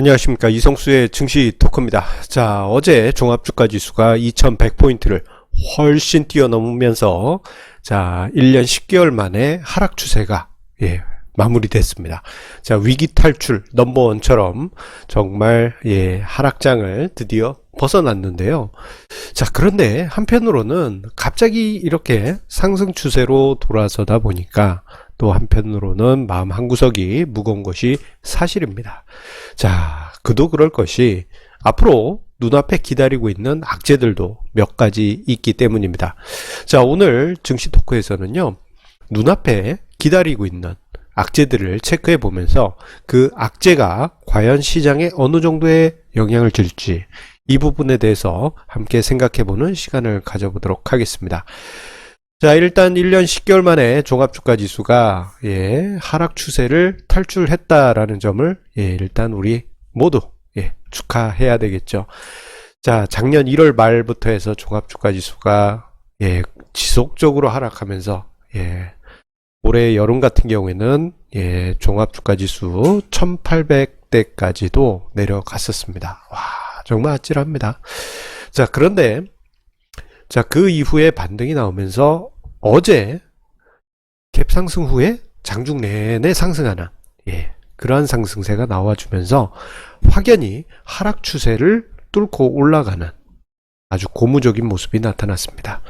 안녕하십니까, 이성수의 증시 토크입니다. 자, 어제 종합주가지수가 2100포인트를 훨씬 뛰어넘으면서 자 1년 10개월 만에 하락 추세가 마무리됐습니다. 자, 위기 탈출 넘버원처럼 정말 하락장을 드디어 벗어났는데요. 자, 그런데 한편으로는 갑자기 이렇게 상승 추세로 돌아서다 보니까 또 한편으로는 마음 한구석이 무거운 것이 사실입니다. 자, 그도 그럴 것이 앞으로 눈앞에 기다리고 있는 악재들도 몇 가지 있기 때문입니다. 자, 오늘 증시 토크에서는요, 눈앞에 기다리고 있는 악재들을 체크해 보면서 그 악재가 과연 시장에 어느 정도의 영향을 줄지 이 부분에 대해서 함께 생각해 보는 시간을 가져보도록 하겠습니다. 자, 일단 1년 10개월 만에 종합주가지수가 하락 추세를 탈출했다라는 점을 일단 우리 모두 축하해야 되겠죠. 자, 작년 1월 말부터 해서 종합주가지수가 지속적으로 하락하면서 올해 여름 같은 경우에는 종합주가지수 1800대까지도 내려갔었습니다. 와, 정말 아찔합니다. 자, 그런데 자, 그 이후에 반등이 나오면서 어제 갭 상승 후에 장중 내내 상승하는 그러한 상승세가 나와주면서 확연히 하락 추세를 뚫고 올라가는 아주 고무적인 모습이 나타났습니다.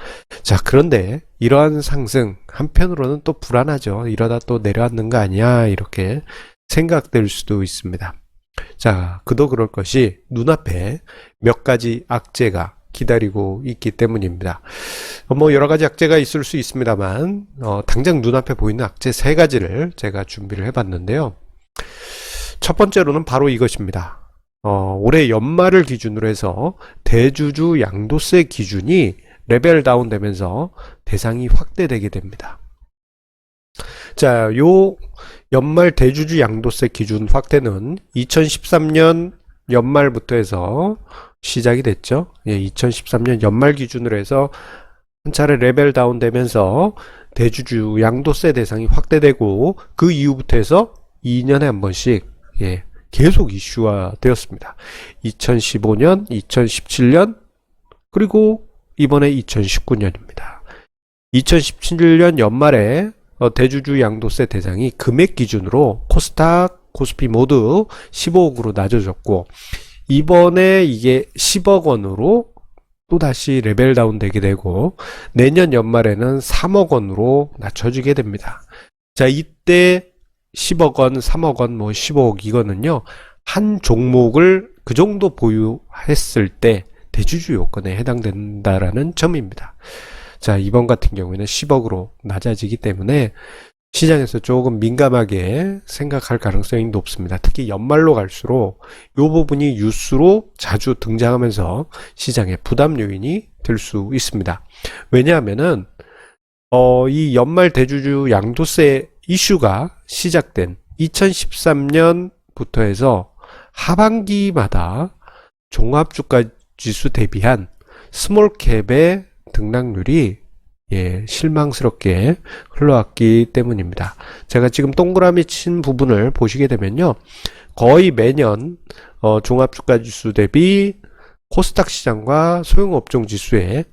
자, 그런데 이러한 상승 한편으로는 또 불안하죠. 이러다 또 내려앉는 거 아니야, 이렇게 생각될 수도 있습니다. 자, 그도 그럴 것이 눈앞에 몇 가지 악재가 기다리고 있기 때문입니다. 뭐 여러 가지 악재가 있을 수 있습니다만 당장 눈앞에 보이는 악재 3가지를 제가 준비를 해봤는데요. 첫 번째로는 바로 이것입니다. 올해 연말을 기준으로 해서 대주주 양도세 기준이 레벨 다운 되면서 대상이 확대되게 됩니다. 자, 요 연말 대주주 양도세 기준 확대는 2013년 연말부터 해서 시작이 됐죠. 2013년 연말 기준으로 해서 한 차례 레벨 다운 되면서 대주주 양도세 대상이 확대되고 그 이후부터 해서 2년에 한 번씩 계속 이슈화 되었습니다. 2015년, 2017년, 그리고 이번에 2019년입니다. 2017년 연말에 대주주 양도세 대상이 금액 기준으로 코스닥, 코스피 모두 15억으로 낮아졌고, 이번에 이게 10억 원으로 또다시 레벨 다운 되게 되고, 내년 연말에는 3억 원으로 낮춰지게 됩니다. 자, 이때 10억 원, 3억 원, 뭐 15억 이거는요, 한 종목을 그 정도 보유했을 때 대주주 요건에 해당된다라는 점입니다. 자, 이번 같은 경우에는 10억으로 낮아지기 때문에 시장에서 조금 민감하게 생각할 가능성이 높습니다. 특히 연말로 갈수록 이 부분이 뉴스로 자주 등장하면서 시장의 부담 요인이 될 수 있습니다. 왜냐하면은 이 연말 대주주 양도세 이슈가 시작된 2013년부터 해서 하반기마다 종합주가지수 대비한 스몰캡의 등락률이 실망스럽게 흘러왔기 때문입니다. 제가 지금 동그라미 친 부분을 보시게 되면요, 거의 매년 종합주가지수 대비 코스닥 시장과 소형업종 지수의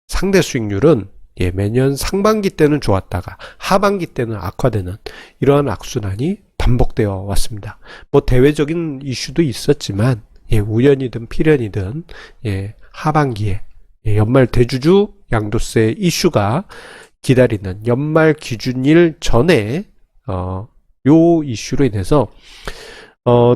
상대 수익률은 매년 상반기 때는 좋았다가 하반기 때는 악화되는 이러한 악순환이 반복되어 왔습니다. 뭐 대외적인 이슈도 있었지만 우연이든 필연이든 하반기에 연말 대주주 양도세 이슈가 기다리는 연말 기준일 전에 요 이슈로 인해서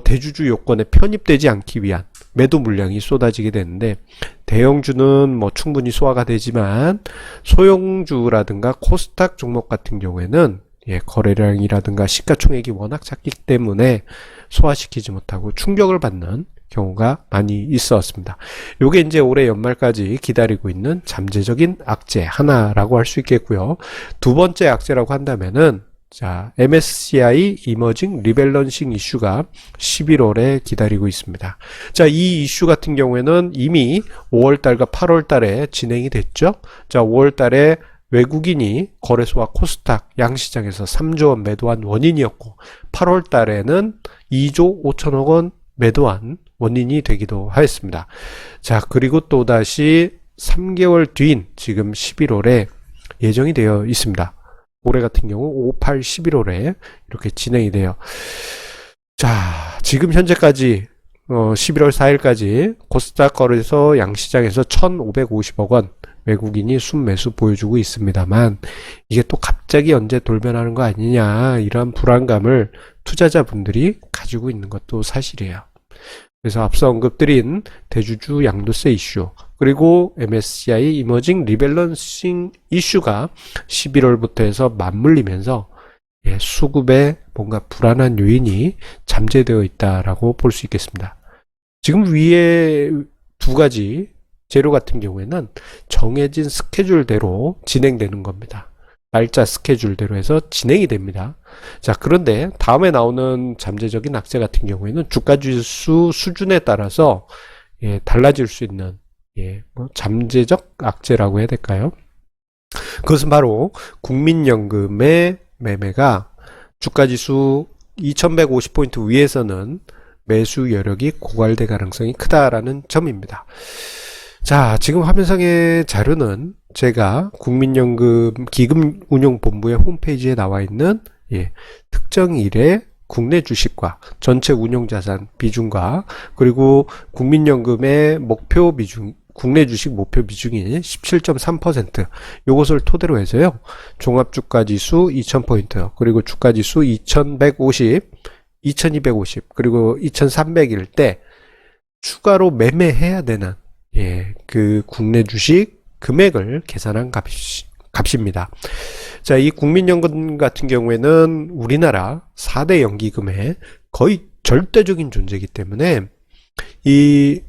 대주주 요건에 편입되지 않기 위한 매도 물량이 쏟아지게 되는데, 대형주는 뭐 충분히 소화가 되지만 소형주라든가 코스닥 종목 같은 경우에는 거래량이라든가 시가총액이 워낙 작기 때문에 소화시키지 못하고 충격을 받는 경우가 많이 있었습니다. 요게 이제 올해 연말까지 기다리고 있는 잠재적인 악재 하나라고 할 수 있겠고요. 두 번째 악재라고 한다면은 자, MSCI 이머징 리밸런싱 이슈가 11월에 기다리고 있습니다. 자, 이 이슈 같은 경우에는 이미 5월달과 8월달에 진행이 됐죠. 자, 5월달에 외국인이 거래소와 코스닥 양시장에서 3조 원 매도한 원인이었고, 8월 달에는 2조 5천억 원 매도한 원인이 되기도 하였습니다. 자, 그리고 또다시 3개월 뒤인 지금 11월에 예정이 되어 있습니다. 올해 같은 경우 5, 8, 11월에 이렇게 진행이 돼요. 자, 지금 현재까지 11월 4일까지 코스닥 거래소 양시장에서 1,550억 원 외국인이 순매수 보여주고 있습니다만, 이게 또 갑자기 언제 돌변하는 거 아니냐, 이런 불안감을 투자자분들이 가지고 있는 것도 사실이에요. 그래서 앞서 언급드린 대주주 양도세 이슈, 그리고 MSCI 이머징 리밸런싱 이슈가 11월부터 해서 맞물리면서 수급에 뭔가 불안한 요인이 잠재되어 있다라고 볼 수 있겠습니다. 지금 위에 두 가지 재료 같은 경우에는 정해진 스케줄대로 진행되는 겁니다. 날짜 스케줄대로 해서 진행이 됩니다. 자, 그런데 다음에 나오는 잠재적인 악재 같은 경우에는 주가지수 수준에 따라서 달라질 수 있는 잠재적 악재라고 해야 될까요? 그것은 바로 국민연금의 매매가 주가지수 2150포인트 위에서는 매수 여력이 고갈될 가능성이 크다라는 점입니다. 자, 지금 화면상의 자료는 제가 국민연금 기금운용본부의 홈페이지에 나와 있는 특정 일의 국내 주식과 전체 운용자산 비중과 그리고 국민연금의 목표 비중, 국내 주식 목표 비중이 17.3%, 요것을 토대로 해서요, 종합주가지수 2000포인트, 그리고 주가지수 2150, 2250, 그리고 2300일 때 추가로 매매해야 되는 그 국내 주식 금액을 계산한 값입니다. 자, 이 국민연금 같은 경우에는 우리나라 4대 연기금의 거의 절대적인 존재이기 때문에, 이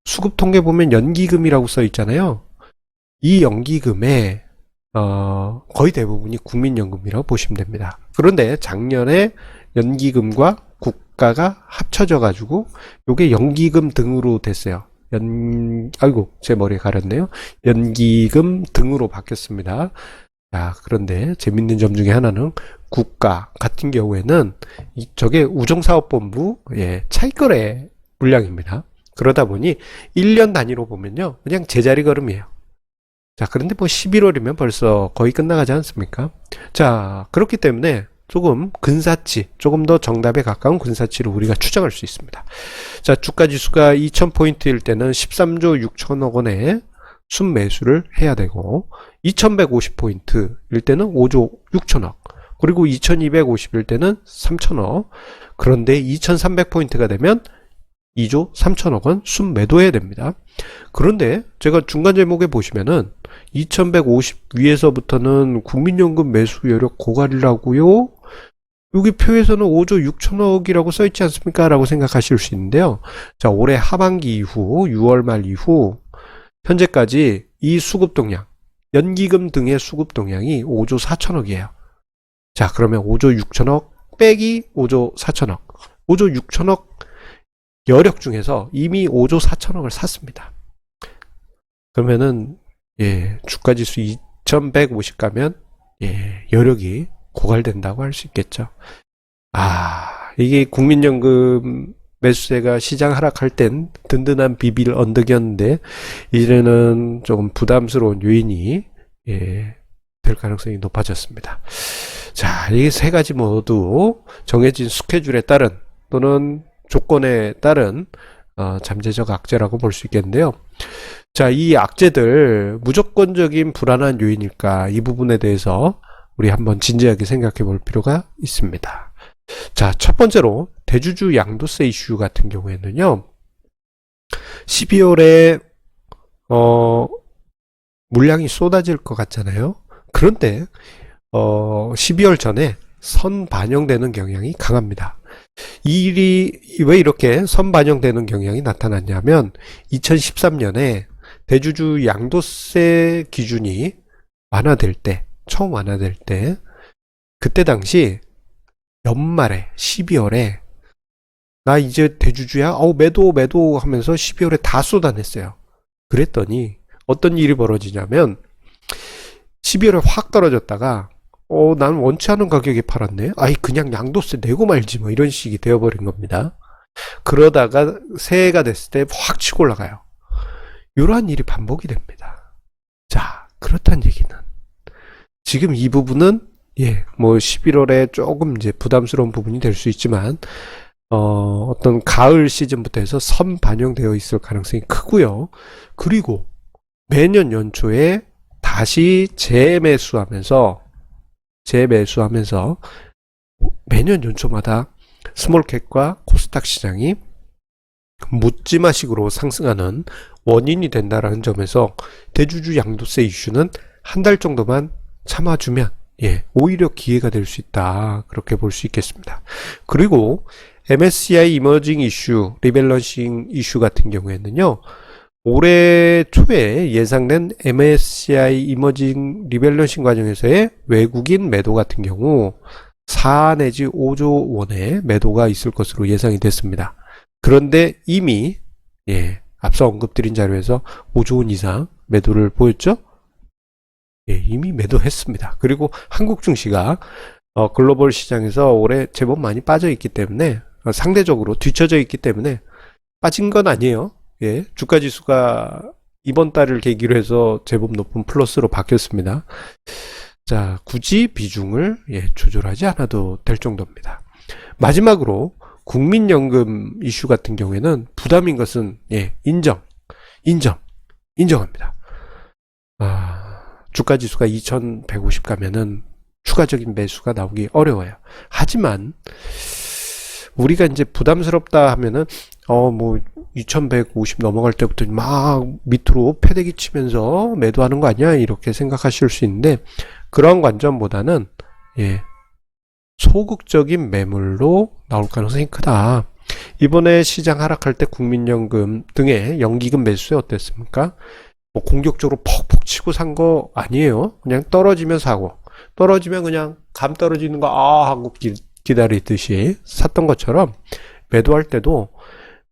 수급 통계 보면 연기금이라고 써 있잖아요. 이 연기금의 거의 대부분이 국민연금이라고 보시면 됩니다. 그런데 작년에 연기금과 국가가 합쳐져 가지고 요게 연기금 등으로 됐어요. 아이고, 제 머리에 가렸네요. 연기금 등으로 바뀌었습니다. 자, 그런데 재밌는 점 중에 하나는 국가 같은 경우에는 저게 우정사업본부 차익거래 물량입니다. 그러다 보니 1년 단위로 보면요, 그냥 제자리 걸음이에요. 자, 그런데 뭐 11월이면 벌써 거의 끝나가지 않습니까? 자, 그렇기 때문에 조금 근사치, 조금 더 정답에 가까운 근사치를 우리가 추정할 수 있습니다. 자, 주가지수가 2000포인트일 때는 13조 6천억 원의 순매수를 해야 되고, 2150포인트일 때는 5조 6천억, 그리고 2250일 때는 3천억, 그런데 2300포인트가 되면 2조 3천억 원 순매도해야 됩니다. 그런데 제가 중간 제목에 보시면은 2150 위에서부터는 국민연금 매수 여력 고갈이라고요? 여기 표에서는 5조 6천억이라고 써있지 않습니까? 라고 생각하실 수 있는데요. 자, 올해 하반기 이후 6월 말 이후 현재까지 이 수급 동향, 연기금 등의 수급 동향이 5조 4천억이에요. 자, 그러면 5조 6천억 빼기 5조 4천억, 5조 6천억 여력 중에서 이미 5조 4천억을 샀습니다. 그러면은 주가지수 2150 가면 여력이 고갈된다고 할 수 있겠죠. 이게 국민연금 매수세가 시장 하락할 땐 든든한 비빌 언덕이었는데, 이제는 조금 부담스러운 요인이 될 가능성이 높아졌습니다. 자, 이 세 가지 모두 정해진 스케줄에 따른 또는 조건에 따른 잠재적 악재라고 볼 수 있겠는데요. 자, 이 악재들 무조건적인 불안한 요인일까, 이 부분에 대해서 우리 한번 진지하게 생각해 볼 필요가 있습니다. 자, 첫 번째로 대주주 양도세 이슈 같은 경우에는요, 12월에 물량이 쏟아질 것 같잖아요. 그런데 12월 전에 선반영되는 경향이 강합니다. 이 일이 왜 이렇게 선반영되는 경향이 나타났냐면, 2013년에 대주주 양도세 기준이 완화될 때, 처음 완화될 때, 그때 당시 연말에 12월에 나 이제 대주주야, 매도 하면서 12월에 다 쏟아냈어요. 그랬더니 어떤 일이 벌어지냐면, 12월에 확 떨어졌다가 난 원치 않은 가격에 팔았네, 그냥 양도세 내고 말지 뭐, 이런 식이 되어버린 겁니다. 그러다가 새해가 됐을 때 확 치고 올라가요. 이러한 일이 반복이 됩니다. 자, 그렇단 얘기는 지금 이 부분은 뭐 11월에 조금 이제 부담스러운 부분이 될 수 있지만 어떤 가을 시즌부터 해서 선반영되어 있을 가능성이 크고요. 그리고 매년 연초에 다시 재매수하면서 매년 연초마다 스몰캡과 코스닥 시장이 묻지마식으로 상승하는 원인이 된다라는 점에서 대주주 양도세 이슈는 한 달 정도만 참아주면 오히려 기회가 될 수 있다. 그렇게 볼 수 있겠습니다. 그리고 MSCI 이머징 이슈, 리밸런싱 이슈 같은 경우에는요. 올해 초에 예상된 MSCI 이머징 리밸런싱 과정에서의 외국인 매도 같은 경우 4 내지 5조 원의 매도가 있을 것으로 예상이 됐습니다. 그런데 이미 앞서 언급드린 자료에서 5조 원 이상 매도를 보였죠? 이미 매도했습니다. 그리고 한국 증시가 글로벌 시장에서 올해 제법 많이 빠져 있기 때문에 상대적으로 뒤처져 있기 때문에 빠진 건 아니에요. 주가 지수가 이번 달을 계기로 해서 제법 높은 플러스로 바뀌었습니다. 자, 굳이 비중을 조절하지 않아도 될 정도입니다. 마지막으로 국민연금 이슈 같은 경우에는 부담인 것은 인정합니다. 주가 지수가 2150 가면은 추가적인 매수가 나오기 어려워요. 하지만 우리가 이제 부담스럽다 하면은 뭐 2150 넘어갈 때부터 막 밑으로 패대기 치면서 매도하는 거 아니야? 이렇게 생각하실 수 있는데 그런 관점보다는 소극적인 매물로 나올 가능성이 크다. 이번에 시장 하락할 때 국민연금 등의 연기금 매수세 어땠습니까? 뭐 공격적으로 퍽퍽 치고 산 거 아니에요. 그냥 떨어지면 사고, 떨어지면 그냥 감 떨어지는 거 하고 기다리듯이 샀던 것처럼 매도할 때도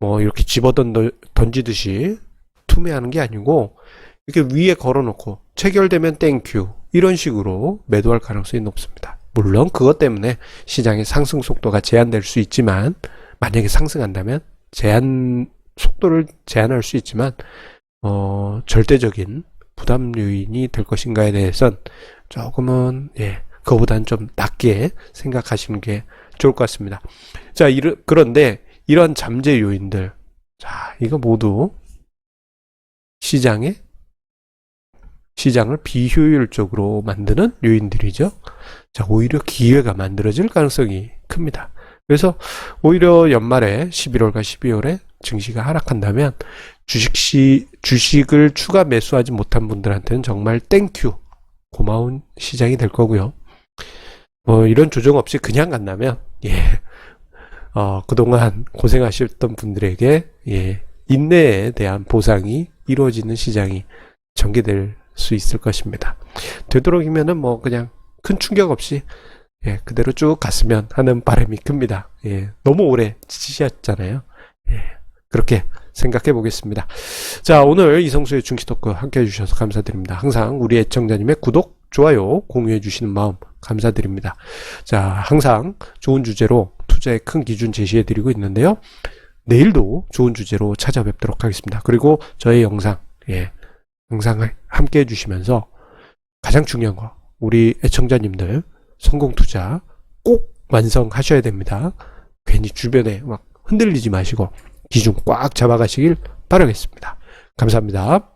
뭐 이렇게 던지듯이 투매하는 게 아니고 이렇게 위에 걸어놓고 체결되면 땡큐 이런 식으로 매도할 가능성이 높습니다. 물론 그것 때문에 시장의 상승 속도가 제한될 수 있지만 만약에 상승한다면 속도를 제한할 수 있지만 절대적인 부담 요인이 될 것인가에 대해선 조금은 그거보다는 좀 낮게 생각하시는 게 좋을 것 같습니다. 자, 그런데 이런 잠재 요인들, 자, 이거 모두 시장을 비효율적으로 만드는 요인들이죠. 자, 오히려 기회가 만들어질 가능성이 큽니다. 그래서 오히려 연말에 11월과 12월에 증시가 하락한다면 주식을 추가 매수하지 못한 분들한테는 정말 땡큐 고마운 시장이 될 거고요. 뭐 이런 조정 없이 그냥 간다면 그동안 고생하셨던 분들에게 인내에 대한 보상이 이루어지는 시장이 전개될 수 있을 것입니다. 되도록이면은 뭐 그냥 큰 충격 없이 그대로 쭉 갔으면 하는 바람이 큽니다. 너무 오래 지치셨잖아요. 그렇게 생각해 보겠습니다. 자, 오늘 이성수의 중시 토크 함께 해주셔서 감사드립니다. 항상 우리 애청자님의 구독, 좋아요, 공유해 주시는 마음 감사드립니다. 자, 항상 좋은 주제로 투자의 큰 기준 제시해 드리고 있는데요. 내일도 좋은 주제로 찾아뵙도록 하겠습니다. 그리고 저의 영상, 영상을 함께 해주시면서 가장 중요한 거, 우리 애청자님들 성공 투자 꼭 완성하셔야 됩니다. 괜히 주변에 막 흔들리지 마시고 기준 꽉 잡아가시길 바라겠습니다. 감사합니다.